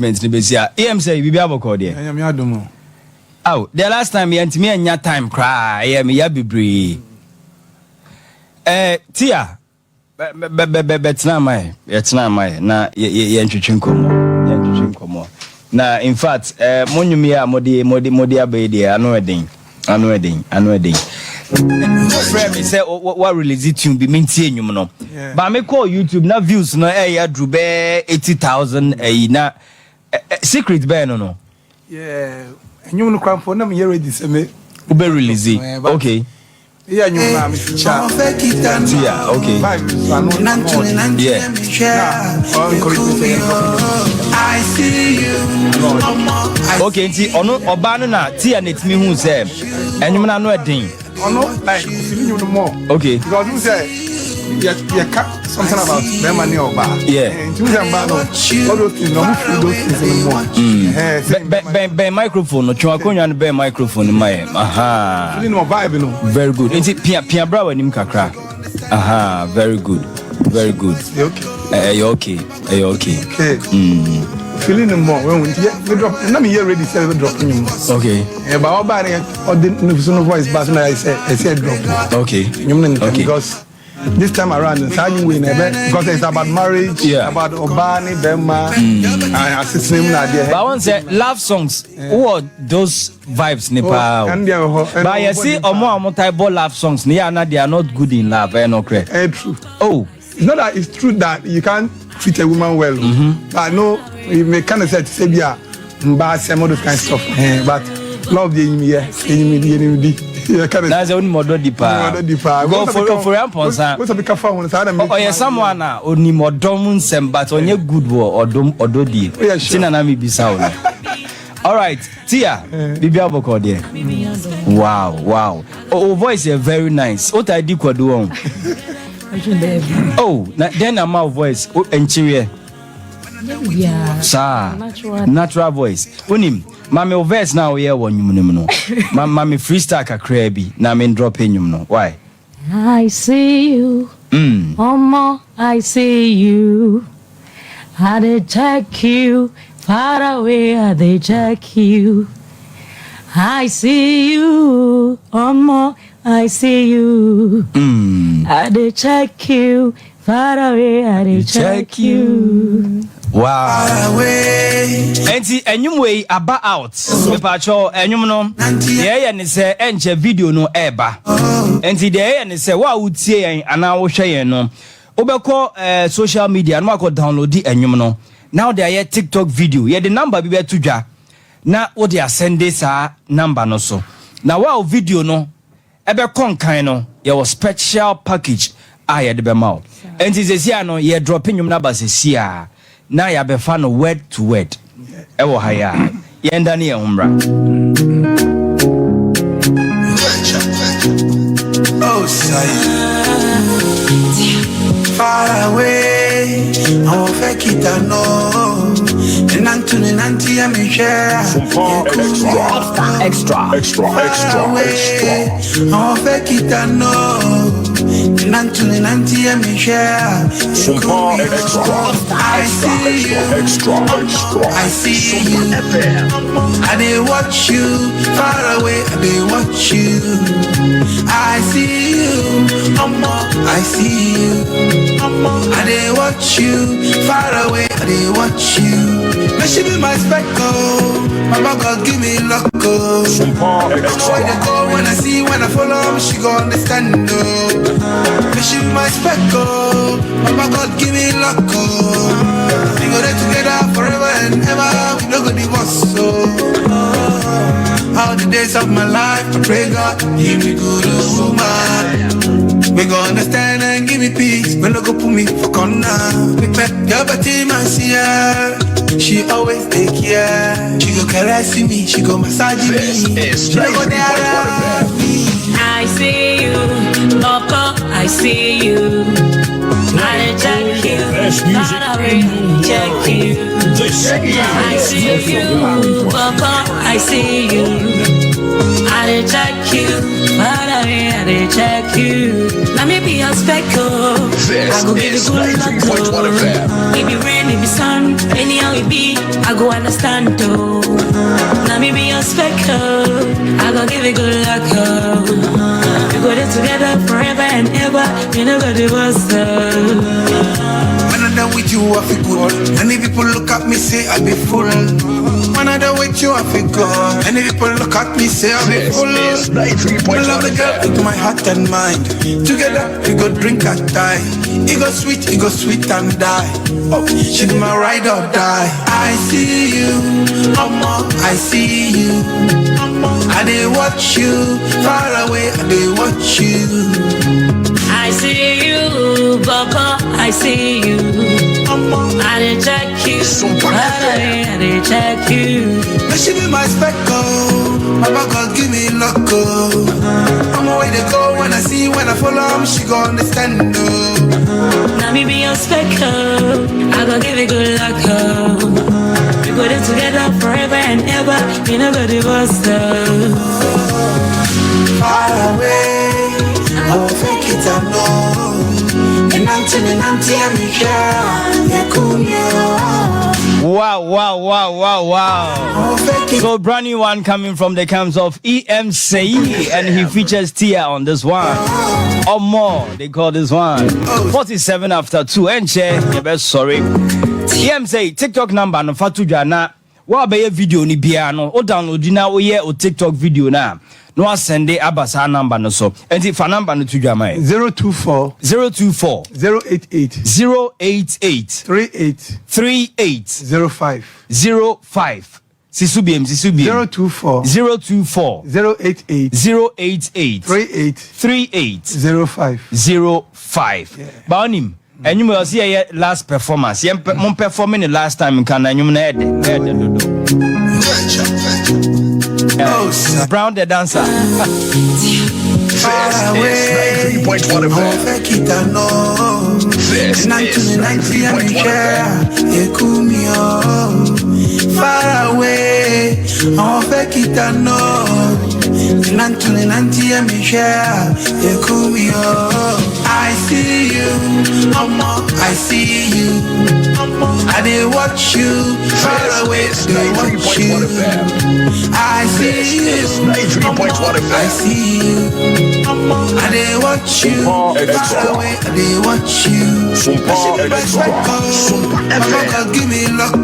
Em Seyi bibi aboko de. Oh, the last time you me anya time cry, me ya bibri. Tia. Betna mai na ye ntwetwe nkomo. Na in fact, monyumi a modi abedi anu eden. Friend me say what release it tune be mintie enwum no. But me call YouTube na views no ya drube 80,000 na secret be no. Yeah, enwum no kwan for na me ready say me ube release it. Okay. Yeah, enwum na me feature. Yeah, okay. Yeah. I see you. Okay, nti ono oba no na tia netimi hu say enwum na no eden. Ono like feeling you no more. Okay. Because you say you cut something about them money or bar. Yeah. You say all those things, no feel those things anymore. Be microphone no twa konwa no be microphone my. Aha. Feeling no vibe no. Very good. Nti pia bra wanim kakra. Aha, very good. Okay. Okay. Okay. Feeling no more when we drop na me here ready say dropping you. Okay. But all by the voice but now I said drop. Okay. Because this time around you win because it's about marriage, about Obani, Bema, and assisting him. But I want to say love songs. What those vibes Nepal? But you see, more type of love songs. They are not good in love. No correct. True. Oh, it's not that it's true that you can't treat a woman well. But no, you may kind of say some of those kind of stuff. But love the enemy. That's only more deeper. Go for Amponsa. What's a big phone? Oh, yes, someone now only more domun but on your good war or dodi. Sinanami Bissau. All right, Tia, Bibi Aboko there. Wow. Oh, voice is very nice. What I did could do on. Oh, then a mouth voice and cheery. Yeah, sir. Natural voice. Unim, mami verse now here one you know. Mami freestyle kakra bi na me drop in you know. Why? I see you. Mama, I see you. I dey check you. Far away, I dey check you. I see you. Mama, I see you. I dey check you. Far away, I dey check you. Wow. Enti enyum we aba out. Me pa cho enyum no. Ye ne se enche video no eba. Enti de ne se wa utie yen ana wo hwe yen no. Obekọ social media no akọ download enyum no. Now there ye TikTok video. Ye the number bi be tudwa. Na wo dey send this number no so. Na wa video no ebe konkan no ye was special package ye de be ma. Enti sesia no ye drop enyum number sesia. Na ya be fa no word to word. Ewo haya. Yenda ne ehumra. Oh, say far away. Oh, fake it I know. And Nanti I'm share. Extra. Oh, fake it I know. Nanti I'm share. I see you. I see you. I dey watch you far away. I dey watch you. I see you. I see you. I dey watch you far away. I dey watch you. May she be my speckle. Mama God give me luck. Where they go when I see when I follow, she go understand. May she be my speckle. Mama God give me luck. We go there together forever and ever. We no go divorce. All the days of my life, I pray God give me good woman. We go understand and give me peace. When no go put me for corner. We pet your body, man, see her. She always take care. She go caress me, she go massage me. She go there me. I see you, Papa, I see you. I check you, I check you. I see you, Papa, I see you. I dey check you, far away, I dey check you. Now me be a speckle, I go give you good luck. It be rain, it be sun, anyhow it be, I go understand though. Now me be a speckle, I go give you good luck. We go there together forever and ever, you know go divorce. When I'm done with you, I feel good. Many people look at me, say I be full. When I'm done with you, I feel good. Many people look at me, say I be full. I love the girl with my heart and mind. Together, we go drink and die. It go sweet and die. Oh, she's my ride or die. I see you, mama, I see you. I dey watch you, far away, I dey watch you. I see you, Baba, I see you. I dey check you, I dey check you. Now she be my speckle, Baba God give me luck. I'm away to go when I follow, she gon' understand. Now me be your speckle, I gon' give you good luck. We go there together forever and ever, you know go divorce. Far away, I will fake it, I know. And I'm Wow. So brand new one coming from the camps of Em Seyi, and he features Tia on this one. Or more, they call this one. 47 after 2. And share, you best sorry. Em Seyi, TikTok number no fatu jana. Wa be video ni biano. O download na o ye o TikTok video na. No I send the abasa number no so. And if number no to jama 024 088 38 05 Sisubiem 024 088 38 05 Yeah. Baonim and you will see a last performance. Mon performing the last time in Canada. You Brown the dancer. far away, I will fake it, I know. This is 90.1 Far away, I will fake it, I know. I see you, mama, I see you. I dey watch you, far away, I watch you. I see you, mama, I see you. I dey watch you, far away, I dey watch you. Mama, give me luck.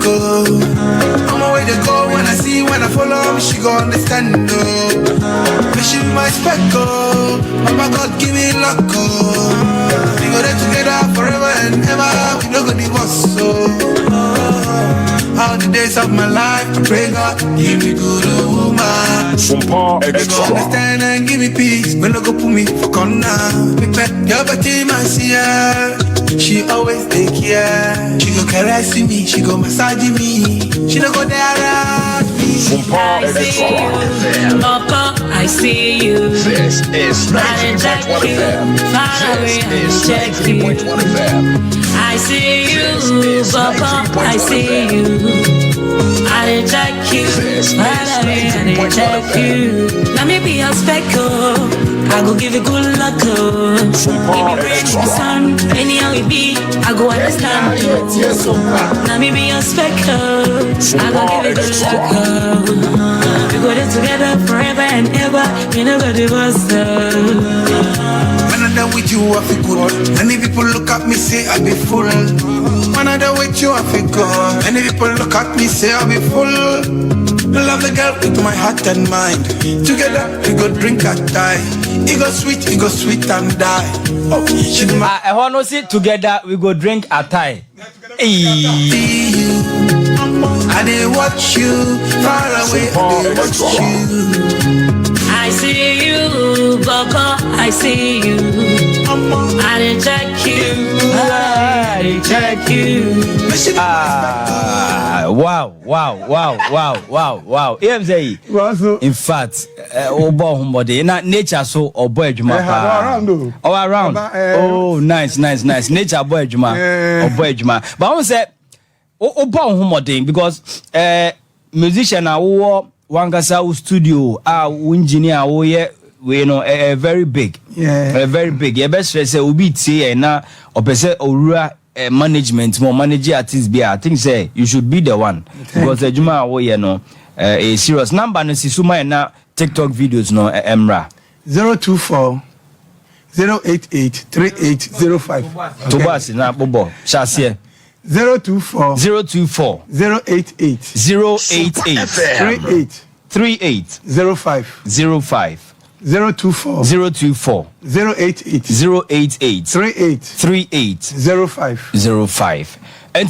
I'm away to go when I follow me, she gon' understand. She be my speckle, Mama God give me luck. We go there together forever and ever. We no go divorce. All the days of my life, I pray God give me good woman. SOMPA Extra. Understand and give me peace. When no go put me for corner. Me pet your body, my sister. She always take care. She go caress me, she go massage me. She no go there around me. SOMPA Extra. Papa, I see you. This is 90.1 FM. This is 90.1 FM. I see you, Papa, I see you. I dey check you, I dey check you. Let me be your speckle, I go give you good luck. If you rain, if you sun, anyhow it be, I go understand you. Let me be your speckle, I go give you good luck. We go there together forever and ever, we never divorce. When I'm done with you, I feel good. Many people look at me, say I be full. When I'm done with you, I feel good. Many people look at me, say I be full. I love the girl with my heart and mind. Together, we go drink and die. It go sweet and die. Oh, she be my I want to sit together, we go drink a tie. see you. I dey watch you, far away, I dey watch you. I see you, Baba, I see you. I dey check you, I dey check you. Wow. Em Seyi. In fact, obo humode na nature so obo adwuma pa. All around. Oh, nice. Nature obo adwuma. But I want say obo humode because musician a wo wankasa studio engineer we know very big. Yeah. Very big. You best say obi tie na opese owura management more manage artists be. I think say you should be the one because the juma we know a serious number no sisuma na TikTok videos no emra 024 088 3805. Tobas na bobo shase 024 024 088 38 05 024 088 3805 and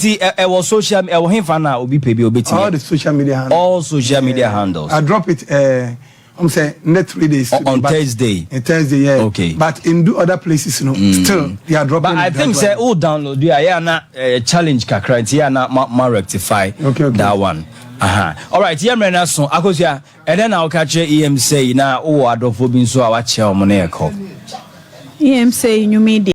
was social hemfana obi pebi obeti all the social media handles. All social media handles. I drop it I'm saying next 3 days on Thursday. Thursday, yeah. Okay. But in other places, still they are dropping. But I think say all download yeah na challenge kakra yeah na ma rectify that one. All right, yeah, man. So akosia and then I'll catch Em Seyi na o adofo bi nso a wa che o mo na e ko. Em Seyi new media.